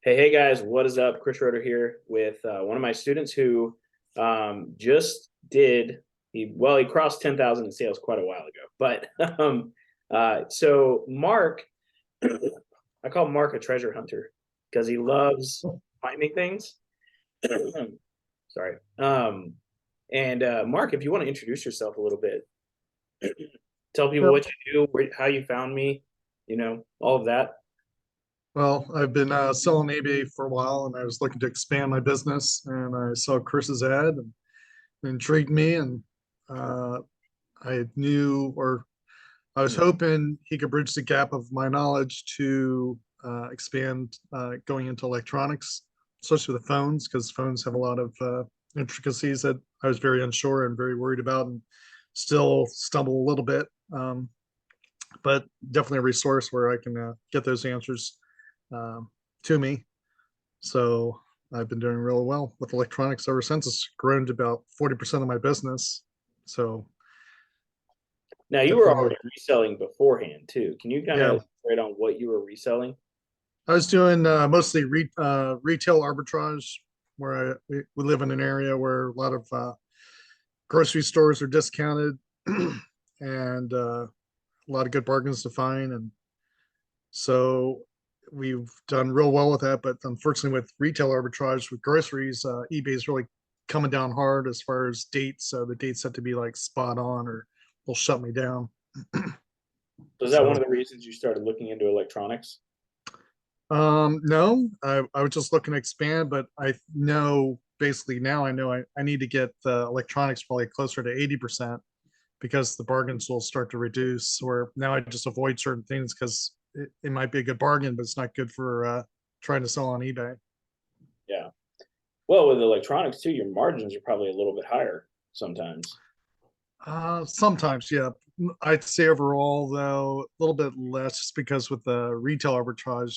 Hey guys, what is up? Chris Schroeder here with one of my students who just he crossed 10,000 in sales quite a while ago. But so Mark, I call Mark a treasure hunter because he loves finding things. Sorry. And Mark, if you want to introduce yourself a little bit, tell people Yep. what you do, how you found me, all of that. Well, I've been selling eBay for a while, and I was looking to expand my business, and I saw Chris's ad and it intrigued me, and uh, I knew, or I was hoping he could bridge the gap of my knowledge to expand going into electronics, especially with the phones, because phones have a lot of intricacies that I was very unsure and very worried about, and still stumble a little bit. But definitely a resource where I can get those answers um, to me. So I've been doing really well with electronics ever since. It's grown to about 40% of my business. So Now you were definitely, already reselling beforehand too. Can you kind yeah. of elaborate on what you were reselling? I was doing mostly retail arbitrage where we live in an area where a lot of grocery stores are discounted and a lot of good bargains to find. And so we've done real well with that. But unfortunately, with retail arbitrage with groceries, eBay is really coming down hard as far as dates. So the dates have to be like spot on or they'll shut me down. So is that one So of the reasons you started looking into electronics? no, I was just looking to expand, but I know basically now I know I need to get the electronics probably closer to 80% because the bargains will start to reduce. Or now I just avoid certain things because it might be a good bargain, but it's not good for trying to sell on eBay. Yeah. Well, with electronics too, your margins are probably a little bit higher sometimes. Sometimes, yeah. I'd say overall, though, a little bit less just because with the retail arbitrage,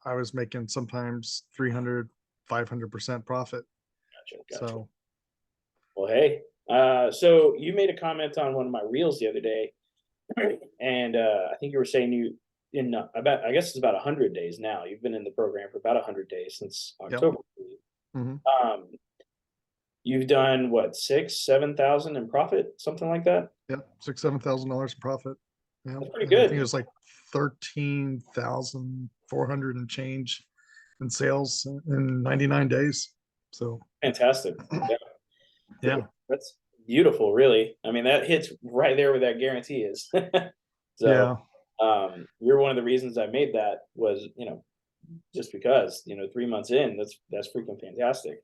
I was making sometimes 300, 500% profit. Gotcha, gotcha. So, Well, hey, so you made a comment on one of my reels the other day, and I think you were saying you in about I guess it's about 100 days now. You've been in the program for about 100 days since yep. October. Hmm. Um, you've done what 7,000 in profit, something like that. Yep. Six, $7,000 in profit. Yeah. That's pretty And I think it good. was like 13,400 and change in sales in 99 days. So, Fantastic. Yeah. yeah. That's beautiful, really. I mean, that hits right there where that guarantee is. So, Yeah. you're one of the reasons I made that was, just because, 3 months in, that's freaking fantastic.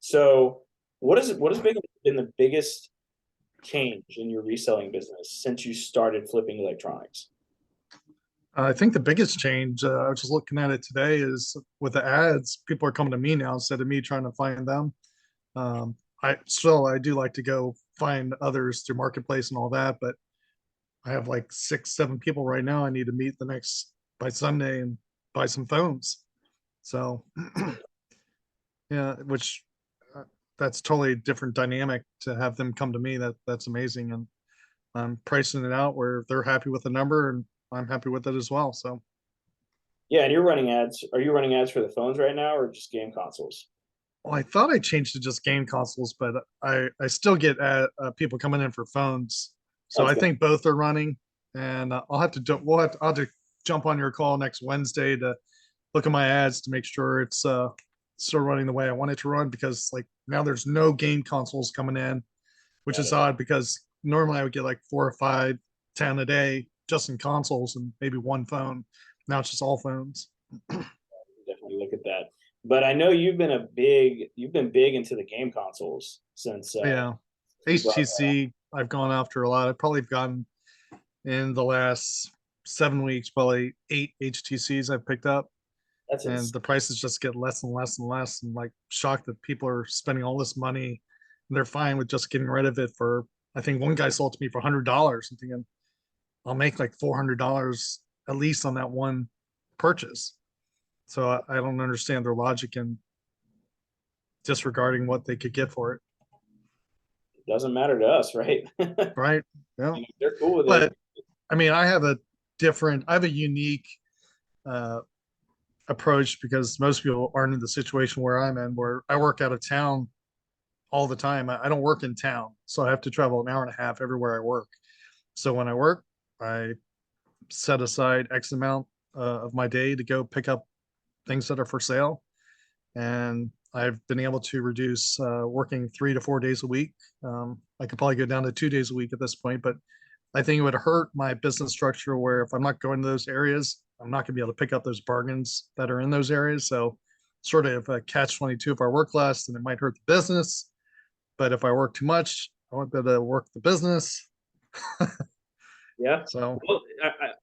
So what has been the biggest change in your reselling business since you started flipping electronics? I think the biggest change, I was just looking at it today, is with the ads, people are coming to me now instead of me trying to find them. I do like to go find others through marketplace and all that, but I have like six, seven people right now I need to meet the next by Sunday and buy some phones. So yeah, which that's totally different dynamic to have them come to me. That's amazing, and I'm pricing it out where they're happy with the number and I'm happy with it as well. So. Yeah, and you're running ads. Are you running ads for the phones right now or just game consoles? Well, I thought I changed to just game consoles, but I still get people coming in for phones. So That's I good. think both are running, and I'll have to I'll have to jump on your call next Wednesday to look at my ads to make sure it's still running the way I want it to run. Because like now there's no game consoles coming in, which Got is it. odd because normally I would get like 4 or 5, 10 a day just in consoles and maybe one phone. Now it's just all phones. Definitely look at that. But I know you've been big into the game consoles since Yeah, you brought that. HTC I've gone after a lot. I've probably gotten in the last 7 weeks, probably 8 HTCs I've picked up, That's and insane. the prices just get less and less and less. And like shocked that people are spending all this money. And they're fine with just getting rid of it for. I think one guy sold to me for $100. I'm thinking I'll make like $400 at least on that one purchase. So I don't understand their logic in disregarding what they could get for it. It doesn't matter to us, right? Right? Yeah. They're cool with it. But I mean, I have a unique approach because most people aren't in the situation where I'm in, where I work out of town all the time. I don't work in town, so I have to travel an hour and a half everywhere I work. So when I work, I set aside X amount of my day to go pick up things that are for sale. And I've been able to reduce working 3 to 4 days a week. I could probably go down to 2 days a week at this point, but I think it would hurt my business structure where if I'm not going to those areas, I'm not going to be able to pick up those bargains that are in those areas. So sort of a catch 22. If I work less, then it might hurt the business. But if I work too much, I won't be able to work the business. Yeah. So, Well,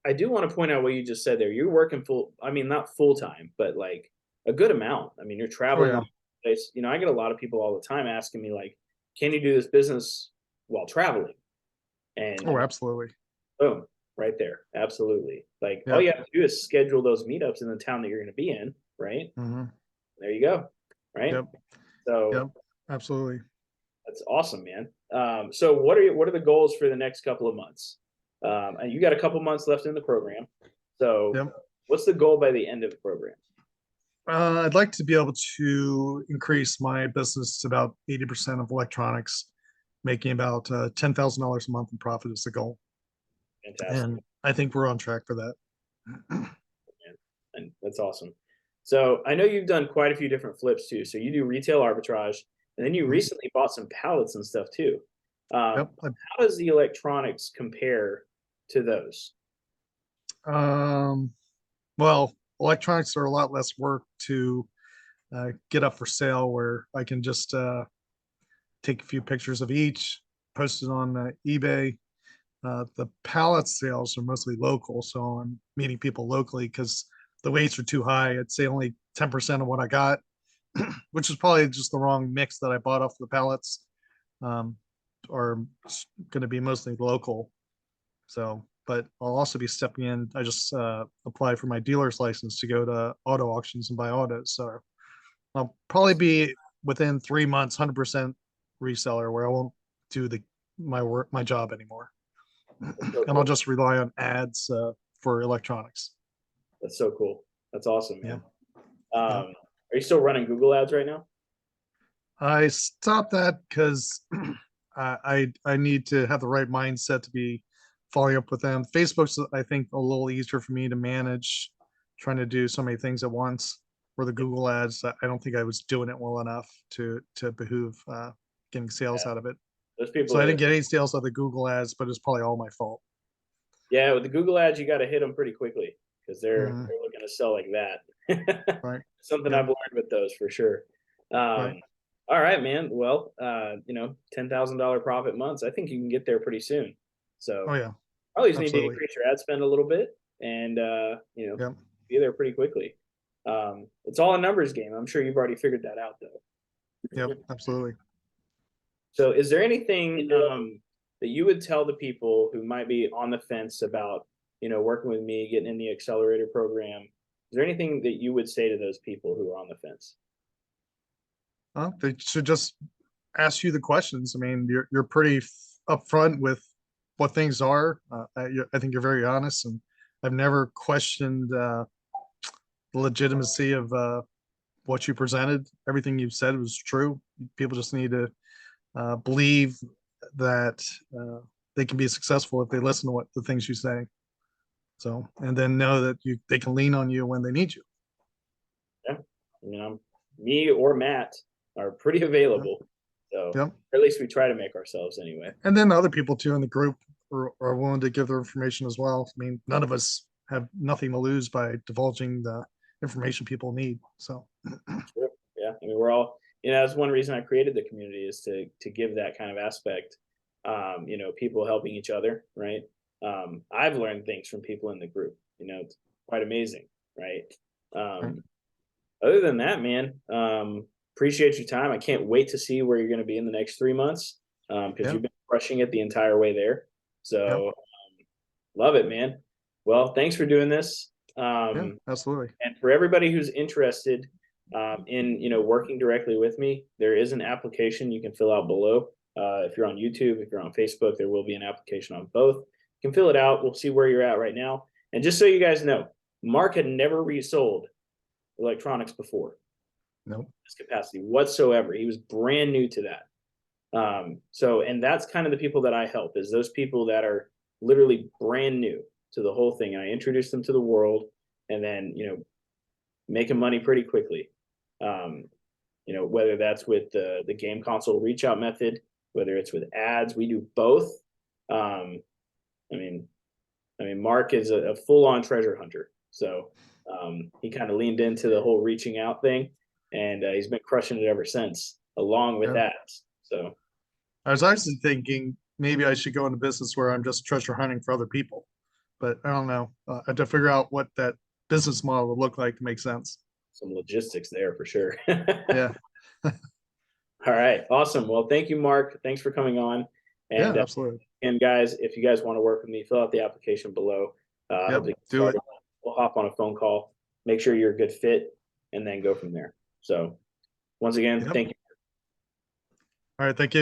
I do want to point out what you just said there. You're working full, I mean, not full time, but like a good amount. I mean, you're oh traveling yeah, all over the place. You know, I get a lot of people all the time asking me, like, can you do this business while traveling? And oh I'm like, absolutely, boom, right there. Absolutely. Like, all yep, you have to do is schedule those meetups in the town that you're going to be in, right? hmm, There you go. Right. yep, So yep, absolutely. that's awesome, man. So what are the goals for the next couple of months? And you got a couple months left in the program. So Yep. what's the goal by the end of the program? I'd like to be able to increase my business to about 80% of electronics, making about $10,000 a month in profit is the goal. Fantastic, And I think we're on track for that. man. And that's awesome. So I know you've done quite a few different flips too. So you do retail arbitrage, and then you Mhm. recently bought some pallets and stuff too. Um, Yep. how does the electronics compare to those? Um, well, electronics are a lot less work to get up for sale, where I can just take a few pictures of each, post it on eBay. The pallet sales are mostly local, so I'm meeting people locally because the weights are too high. I'd say only 10% of what I got, which is probably just the wrong mix that I bought off the pallets, um, are going to be mostly local. So, but I'll also be stepping in. I just applied for my dealer's license to go to auto auctions and buy autos. So I'll probably be within 3 months, 100% reseller, where I won't do the my work, my job anymore, That's so and I'll cool. just rely on ads for electronics. That's so cool. That's awesome, Yeah, man. yeah. Are you still running Google ads right now? I stopped that because I need to have the right mindset to be following up with them. Facebook's I think a little easier for me to manage, trying to do so many things at once. For the Google ads, I don't think I was doing it well enough to behoove getting sales Yeah. out of it. Those So people I are, didn't get any sales out of the Google ads, but it's probably all my fault. yeah, with the Google ads, you got to hit them pretty quickly because Mhm. they're looking to sell like that. Right. Something I've Yep. learned with those for sure. Right. All right, man. Well, you know, $10,000 profit months. I think you can get there pretty soon. Oh So yeah. probably just need to Absolutely. increase your ad spend a little bit and you know, Yep. be there pretty quickly. It's all a numbers game. I'm sure you've already figured that out Yep. though. Absolutely. So, is there anything that you would tell the people who might be on the fence about, you know, working with me, getting in the accelerator program? Is there anything that you would say to those people who are on the fence? They should just ask you the questions. I mean, you're pretty upfront with what things are. I think you're very honest, and I've never questioned the legitimacy of what you presented. Everything you've said was true. People just need to believe that they can be successful if they listen to what the things you say. So, and then know that they can lean on you when they need you. Yeah, you know, me or Matt are pretty Yep. available. So, Yep. or at least we try to make ourselves anyway. And then other people too in the group are willing to give their information as well. I mean, none of us have nothing to lose by divulging the information people need. So, Sure. Yeah, I mean, we're all, you know, that's one reason I created the community is to give that kind of aspect. You know, people helping each other, right? I've learned things from people in the group. You know, it's quite amazing, right? right. Um, other than that, man, appreciate your time. I can't wait to see where you're going to be in the next 3 months because Yeah, you've been crushing it the entire way there. yeah, So love it, man. Well, thanks for doing this. yeah, absolutely. And for everybody who's interested in, you know, working directly with me, there is an application you can fill out below. If you're on YouTube, if you're on Facebook, there will be an application on both. You can fill it out. We'll see where you're at right now. And just so you guys know, Mark had never resold electronics before Nope. this capacity whatsoever. He was brand new to that. And that's kind of the people that I help, is those people that are literally brand new to the whole thing. And I introduce them to the world, and then, making money pretty quickly. Whether that's with the game console reach out method, whether it's with ads, we do both. I mean, Mark is a full on treasure hunter. So he kind of leaned into the whole reaching out thing, and he's been crushing it ever since, along with Yeah. ads. So I was actually thinking maybe I should go into business where I'm just treasure hunting for other people, but I don't know. I have to figure out what that business model would look like to make sense. some logistics there for sure. Yeah. All right, awesome. Well, thank you, Mark. Thanks for coming on. Yeah, And absolutely. guys, if you guys want to work with me, fill out the application below. Yep. Hopefully get Do it. started. We'll hop on a phone call, make sure you're a good fit, and then go from there. So once again, Yep. thank you. All right. Thank you.